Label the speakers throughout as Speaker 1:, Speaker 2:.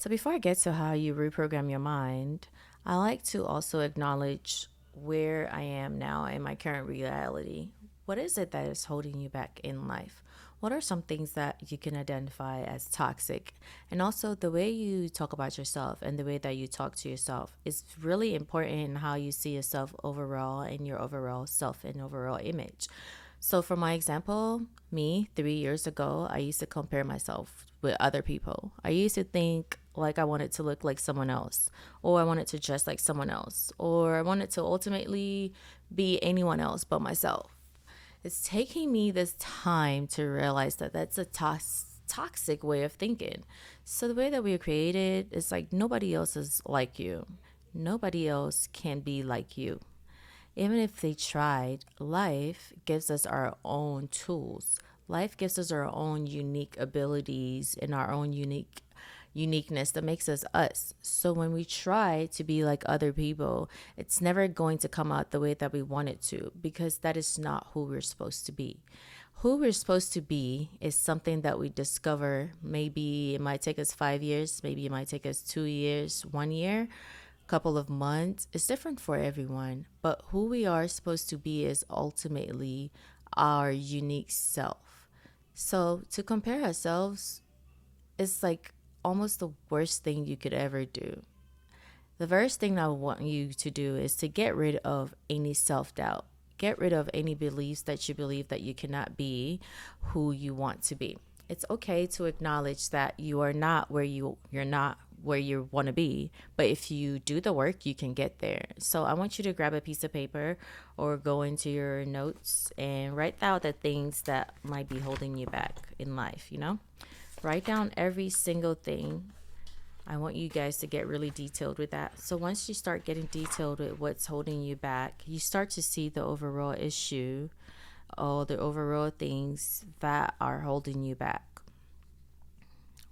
Speaker 1: So, before I get to how you reprogram your mind, I like to also acknowledge where I am now in my current reality. What is it that is holding you back in life? What are some things that you can identify as toxic? And also, the way you talk about yourself and the way that you talk to yourself is really important in how you see yourself overall and your overall self and overall image. So, for my example, me 3 years ago, I used to compare myself with other people. I used to think like I wanted to look like someone else, or I wanted to dress like someone else, or I wanted to ultimately be anyone else but myself. It's taking me this time to realize that that's a toxic way of thinking. So, the way that we are created is like nobody else is like you, nobody else can be like you. Even if they tried, life gives us our own tools. Life gives us our own unique abilities and our own uniqueness that makes us us. So when we try to be like other people, it's never going to come out the way that we want it to because that is not who we're supposed to be. Who we're supposed to be is something that we discover. Maybe it might take us 5 years, maybe it might take us 2 years, 1 year, couple of months. It's different for everyone, but who we are supposed to be is ultimately our unique self. So to compare ourselves is like almost the worst thing you could ever do. The first thing I want you to do is to get rid of any self doubt. Get rid of any beliefs that you believe that you cannot be who you want to be. It's okay to acknowledge that you are not where you're not where you want to be, but if you do the work, you can get there. So I want you to grab a piece of paper or go into your notes and write down the things that might be holding you back in life. Write down every single thing. I want you guys to get really detailed with that. So once you start getting detailed with what's holding you back, you start to see the overall issue, all the overall things that are holding you back.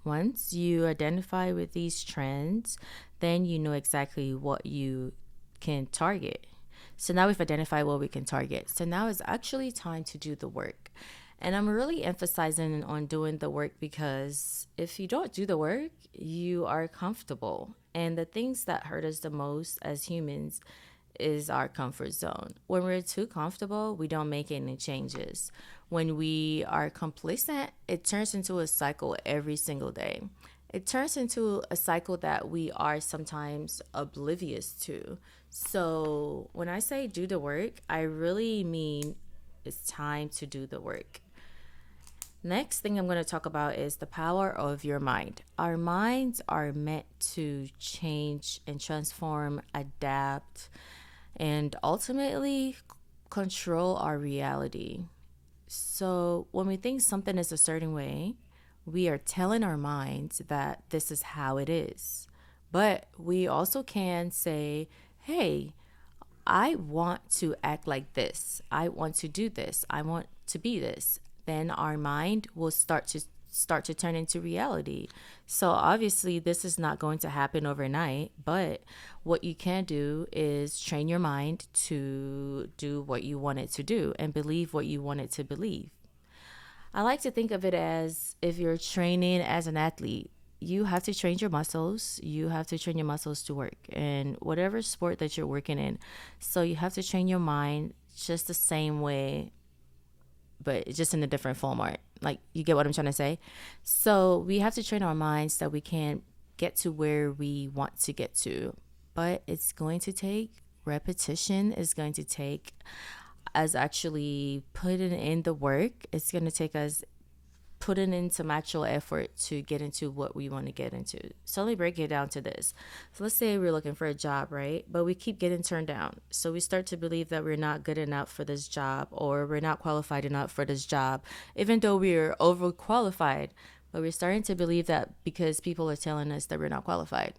Speaker 1: Once you identify with these trends, then you know exactly what you can target. So now we've identified what we can target. So now it's actually time to do the work. And I'm really emphasizing on doing the work because if you don't do the work, you are comfortable. And the things that hurt us the most as humans is our comfort zone. When we're too comfortable, we don't make any changes. When we are complacent, it turns into a cycle every single day. It turns into a cycle that we are sometimes oblivious to. So, when I say do the work, I really mean it's time to do the work. Next thing I'm going to talk about is the power of your mind. Our minds are meant to change and transform, adapt, and ultimately control our reality. So when we think something is a certain way, we are telling our minds that this is how it is. But we also can say, hey, I want to act like this. I want to do this. I want to be this. Then our mind will start to turn into reality. So obviously this is not going to happen overnight, but what you can do is train your mind to do what you want it to do and believe what you want it to believe. I like to think of it as if you're training as an athlete, you have to train your muscles. You have to train your muscles to work in whatever sport that you're working in. So you have to train your mind just the same way, but just in a different format. Like, you get what I'm trying to say? So we have to train our minds that we can get to where we want to get to. But it's going to take repetition, it's going to take us actually putting in the work. It's going to take us putting in some actual effort to get into what we want to get into. So let me break it down to this. So let's say we're looking for a job, right? But we keep getting turned down. So we start to believe that we're not good enough for this job or we're not qualified enough for this job, even though we're overqualified. But we're starting to believe that because people are telling us that we're not qualified.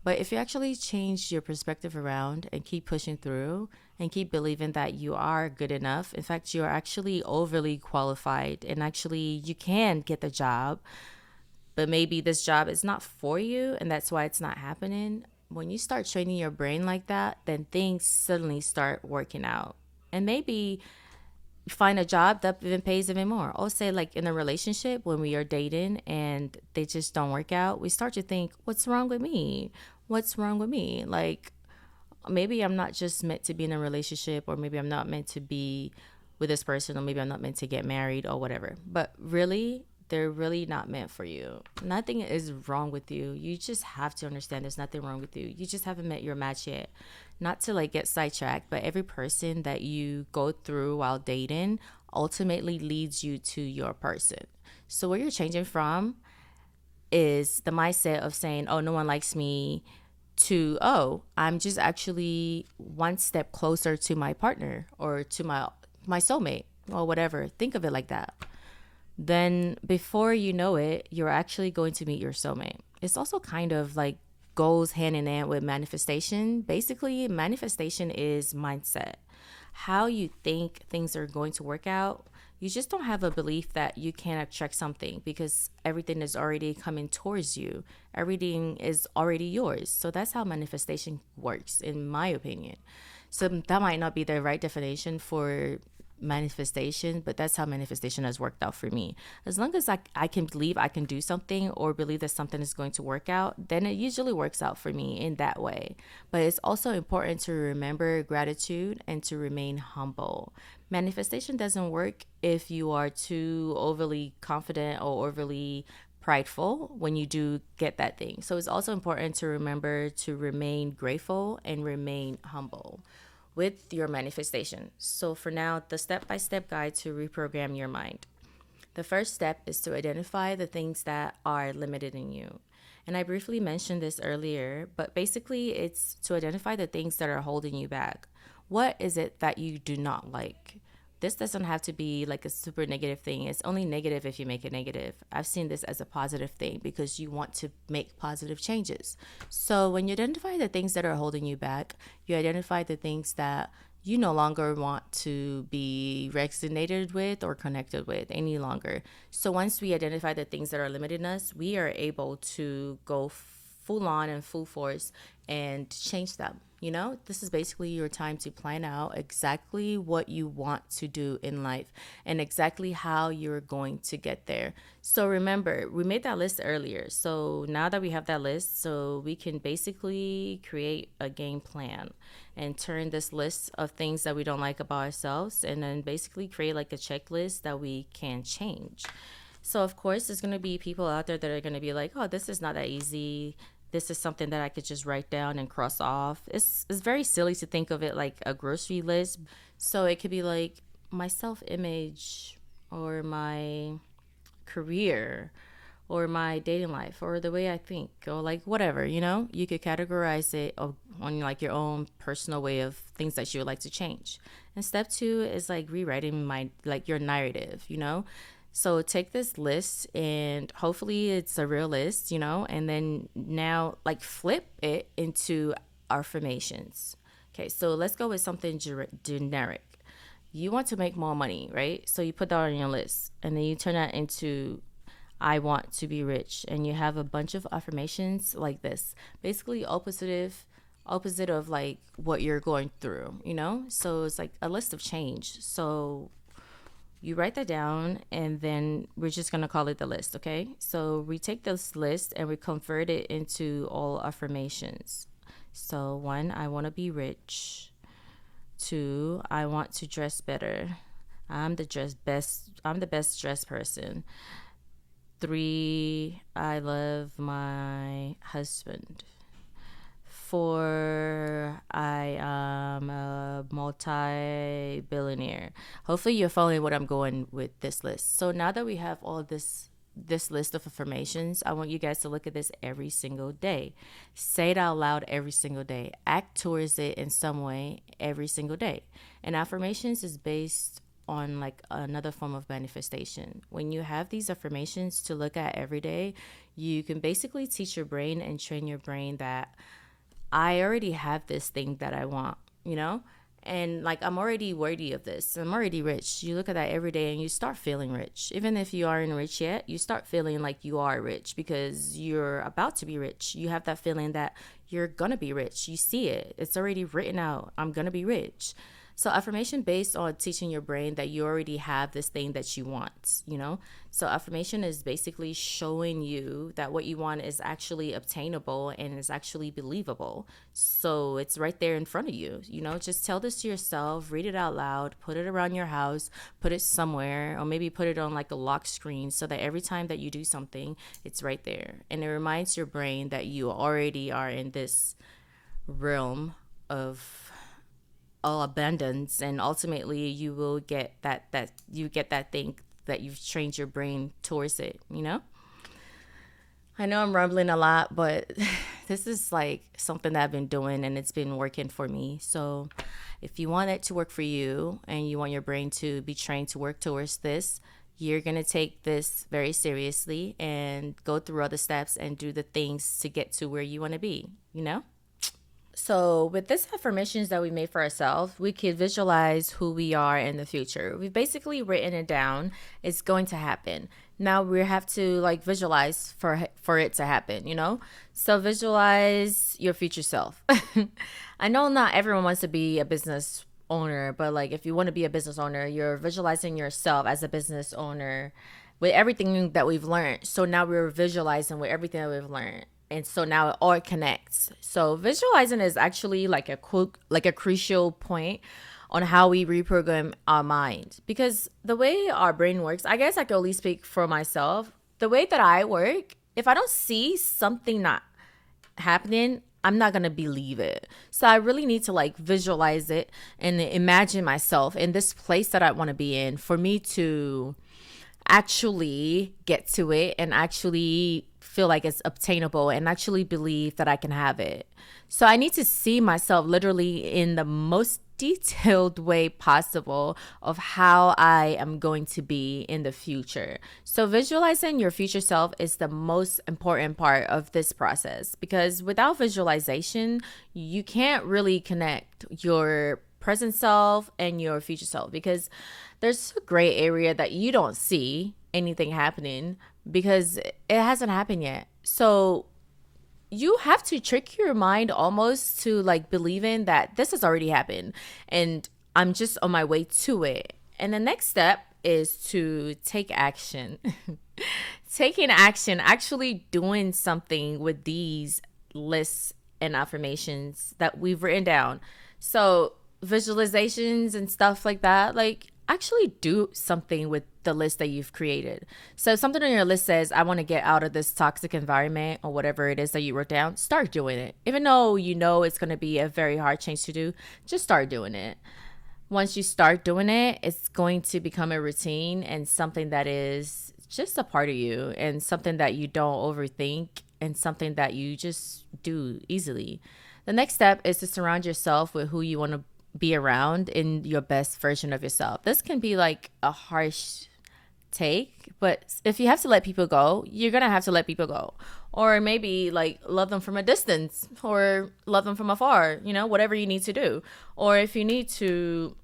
Speaker 1: But if you actually change your perspective around and keep pushing through and keep believing that you are good enough, in fact, you're actually overly qualified and actually you can get the job, but maybe this job is not for you and that's why it's not happening. When you start training your brain like that, then things suddenly start working out. And maybe find a job that even pays even more. Or say like in a relationship when we are dating and they just don't work out, we start to think, what's wrong with me? What's wrong with me? Like maybe I'm not just meant to be in a relationship, or maybe I'm not meant to be with this person, or maybe I'm not meant to get married or whatever. But really, they're really not meant for you. Nothing is wrong with you. You just have to understand there's nothing wrong with you. You just haven't met your match yet. Not to like get sidetracked, but every person that you go through while dating ultimately leads you to your person. So where you're changing from is the mindset of saying, oh, no one likes me, to, oh, I'm just actually one step closer to my partner or to my soulmate or whatever. Think of it like that. Then before you know it, you're actually going to meet your soulmate. It's also kind of like goes hand in hand with manifestation. Basically, manifestation is mindset. How you think things are going to work out. You just don't have a belief that you can attract something because everything is already coming towards you. Everything is already yours. So that's how manifestation works, in my opinion. So that might not be the right definition for manifestation, but that's how manifestation has worked out for me. As long as I can believe I can do something or believe that something is going to work out, then it usually works out for me in that way. But it's also important to remember gratitude and to remain humble. Manifestation doesn't work if you are too overly confident or overly prideful when you do get that thing. So it's also important to remember to remain grateful and remain humble with your manifestation. So, for now, the step by step guide to reprogram your mind. The first step is to identify the things that are limited in you. And I briefly mentioned this earlier, but basically, it's to identify the things that are holding you back. What is it that you do not like? This doesn't have to be like a super negative thing. It's only negative if you make it negative. I've seen this as a positive thing because you want to make positive changes. So when you identify the things that are holding you back, you identify the things that you no longer want to be resonated with or connected with any longer. So once we identify the things that are limiting us, we are able to go full on and full force and change them. You know, this is basically your time to plan out exactly what you want to do in life and exactly how you're going to get there. So remember, we made that list earlier. So now that we have that list, so we can basically create a game plan and turn this list of things that we don't like about ourselves and then basically create like a checklist that we can change. So of course, there's gonna be people out there that are gonna be like, "Oh, this is not that easy. This is something that I could just write down and cross off." It's very silly to think of it like a grocery list. So it could be like my self image or my career or my dating life or the way I think or like whatever, you know, you could categorize it on like your own personal way of things that you would like to change. And step two is like rewriting my like your narrative, you know. So take this list and hopefully it's a real list, you know, and then now like flip it into affirmations. Okay, so let's go with something generic. You want to make more money, right? So you put that on your list and then you turn that into I want to be rich, and you have a bunch of affirmations like this. Basically opposite of like what you're going through, you know? So it's like a list of change. So you write that down and then we're just going to call it the list, okay? So we take this list and we convert it into all affirmations. So one, I want to be rich. Two, I want to dress better. I'm the best dressed person. Three, I love my husband. Four, I am a multi-billionaire. Hopefully you're following what I'm going with this list. So now that we have all this list of affirmations, I want you guys to look at this every single day. Say it out loud every single day. Act towards it in some way every single day. And affirmations is based on like another form of manifestation. When you have these affirmations to look at every day, you can basically teach your brain and train your brain that I already have this thing that I want, you know? And like, I'm already worthy of this. I'm already rich. You look at that every day and you start feeling rich. Even if you aren't rich yet, you start feeling like you are rich because you're about to be rich. You have that feeling that you're going to be rich. You see it. It's already written out. I'm going to be rich. So affirmation based on teaching your brain that you already have this thing that you want. So affirmation is basically showing you that what you want is actually obtainable and is actually believable. So it's right there in front of you. Just tell this to yourself, read it out loud, put it around your house, put it somewhere, or maybe put it on like a lock screen so that every time that you do something, it's right there. And it reminds your brain that you already are in this realm of all abundance, and ultimately you will get that thing that you've trained your brain towards it. I know I'm rumbling a lot, but this is like something that I've been doing and it's been working for me. So if you want it to work for you and you want your brain to be trained to work towards this, you're going to take this very seriously and go through all the steps and do the things to get to where you want to be. So, with this affirmations that we made for ourselves, we can visualize who we are in the future. We've basically written it down. It's going to happen. Now we have to like visualize for it to happen. So visualize your future self. I know not everyone wants to be a business owner, but like if you want to be a business owner, you're visualizing yourself as a business owner with everything that we've learned. So now we're visualizing with everything that we've learned. And so now it all connects. So visualizing is actually like a crucial point on how we reprogram our mind, because the way our brain works, I guess I can only speak for myself. The way that I work, if I don't see something not happening, I'm not going to believe it. So I really need to like visualize it and imagine myself in this place that I want to be in for me to actually get to it and actually feel like it's obtainable and actually believe that I can have it. So I need to see myself literally in the most detailed way possible of how I am going to be in the future. So visualizing your future self is the most important part of this process, because without visualization, you can't really connect your present self and your future self, because there's a gray area that you don't see anything happening because it hasn't happened yet. So you have to trick your mind almost to like believing that this has already happened and I'm just on my way to it. And the next step is to take action. Taking action, actually doing something with these lists and affirmations that we've written down. So visualizations and stuff like that, like actually do something with the list that you've created. So something on your list says, I want to get out of this toxic environment, or whatever it is that you wrote down. Start doing it. Even though you know it's going to be a very hard change to do, just start doing it. Once you start doing it, it's going to become a routine and something that is just a part of you, and something that you don't overthink, and something that you just do easily. The next step is to surround yourself with who you want to be around in your best version of yourself. This can be like a harsh take, but if you have to let people go, you're gonna have to let people go. Or maybe like love them from a distance, or love them from afar, whatever you need to do. Or if you need to,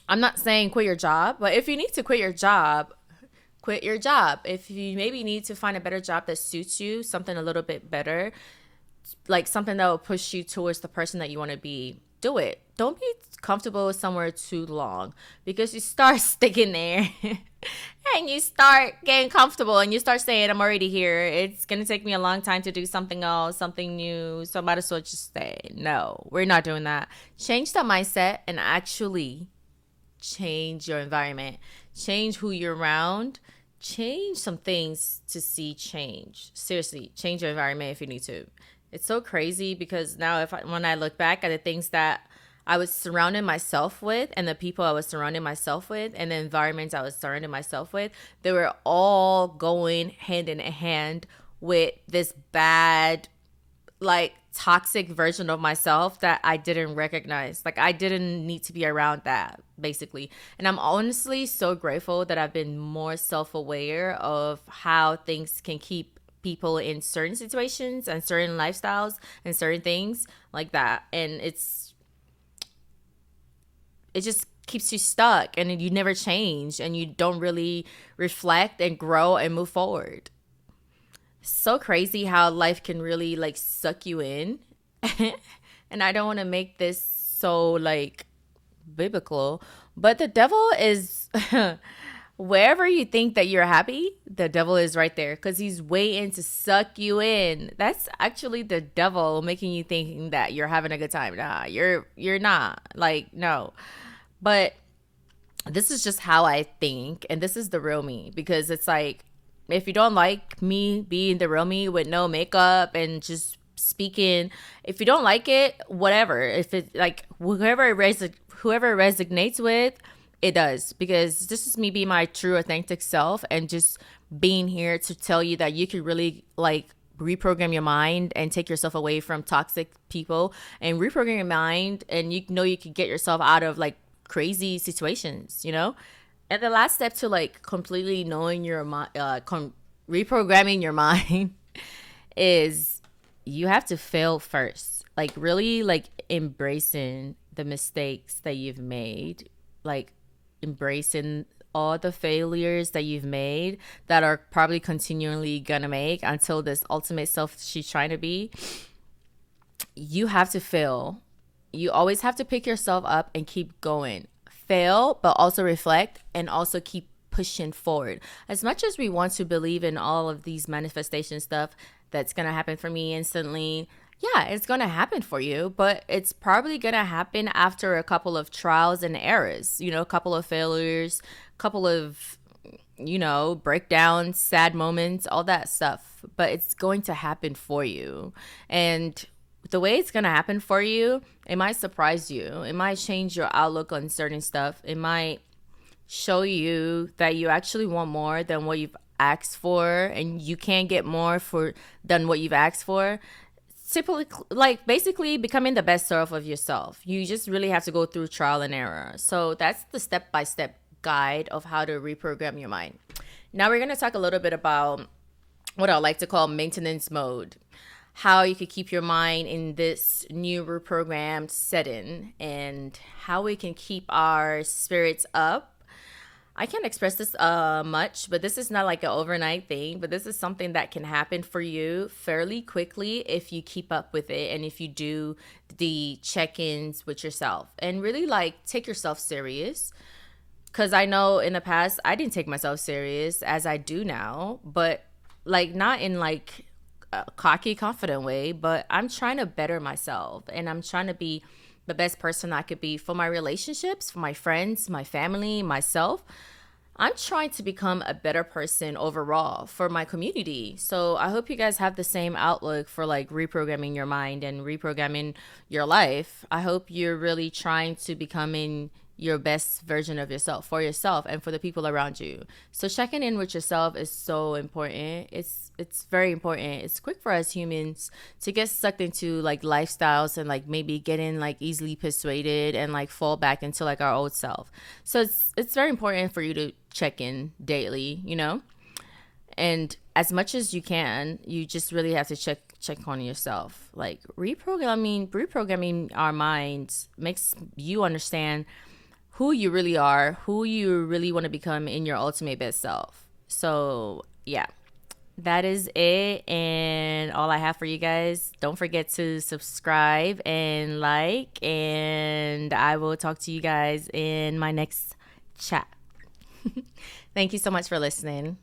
Speaker 1: I'm not saying quit your job, but if you need to quit your job, quit your job. If you maybe need to find a better job that suits you, something a little bit better, like something that will push you towards the person that you want to be, do it. Don't be comfortable somewhere too long, because you start sticking there and you start getting comfortable and you start saying, I'm already here. It's going to take me a long time to do something else, something new. So I might as well just stay. No, we're not doing that. Change the mindset and actually change your environment. Change who you're around. Change some things to see change. Seriously, change your environment if you need to. It's so crazy because now when I look back at the things that I was surrounding myself with, and the people I was surrounding myself with, and the environments I was surrounding myself with, they were all going hand in hand with this bad, like toxic version of myself that I didn't recognize. Like I didn't need to be around that, basically. And I'm honestly so grateful that I've been more self-aware of how things can keep people in certain situations and certain lifestyles and certain things like that. And it just keeps you stuck, and you never change, and you don't really reflect and grow and move forward. So crazy how life can really like suck you in. And I don't want to make this so like biblical, but the devil is wherever you think that you're happy, the devil is right there because he's waiting to suck you in. That's actually the devil making you think that you're having a good time. Nah, you're not. Like, no. But this is just how I think, and this is the real me, because it's like, if you don't like me being the real me with no makeup and just speaking, if you don't like it, whatever. If it like whoever it resonates with, it does, because this is me being my true authentic self and just being here to tell you that you can really like reprogram your mind and take yourself away from toxic people and reprogram your mind, and you know you can get yourself out of like crazy situations, you know? And the last step to like completely knowing your mind, reprogramming your mind is you have to fail first. Like really like embracing the mistakes that you've made, like embracing all the failures that you've made that are probably continually gonna make until this ultimate self she's trying to be. You have to fail. You always have to pick yourself up and keep going. Fail, but also reflect and also keep pushing forward. As much as we want to believe in all of these manifestation stuff that's going to happen for me instantly, yeah, it's going to happen for you, but it's probably going to happen after a couple of trials and errors, you know, a couple of failures, a couple of, you know, breakdowns, sad moments, all that stuff. But it's going to happen for you. And the way it's going to happen for you, it might surprise you. It might change your outlook on certain stuff. It might show you that you actually want more than what you've asked for, and you can't get more for than what you've asked for. Simply, like basically becoming the best self of yourself. You just really have to go through trial and error. So that's the step-by-step guide of how to reprogram your mind. Now we're going to talk a little bit about what I like to call maintenance mode. How you could keep your mind in this new reprogrammed setting, and how we can keep our spirits up. I can't express this much, but this is not like an overnight thing, but this is something that can happen for you fairly quickly if you keep up with it and if you do the check-ins with yourself and really like take yourself serious. Because I know in the past I didn't take myself serious as I do now, but like not in like a cocky, confident way, but I'm trying to better myself and I'm trying to be the best person I could be for my relationships, for my friends, my family, myself. I'm trying to become a better person overall for my community. So I hope you guys have the same outlook for like reprogramming your mind and reprogramming your life. I hope you're really trying to becoming your best version of yourself for yourself and for the people around you. So checking in with yourself is so important. It's very important. It's quick for us humans to get sucked into like lifestyles and like maybe getting like easily persuaded and like fall back into like our old self. So it's very important for you to check in daily, you know? And as much as you can, you just really have to check on yourself. Like reprogramming our minds makes you understand who you really are, who you really want to become in your ultimate best self. So, yeah, that is it. And all I have for you guys. Don't forget to subscribe and like. And I will talk to you guys in my next chat. Thank you so much for listening.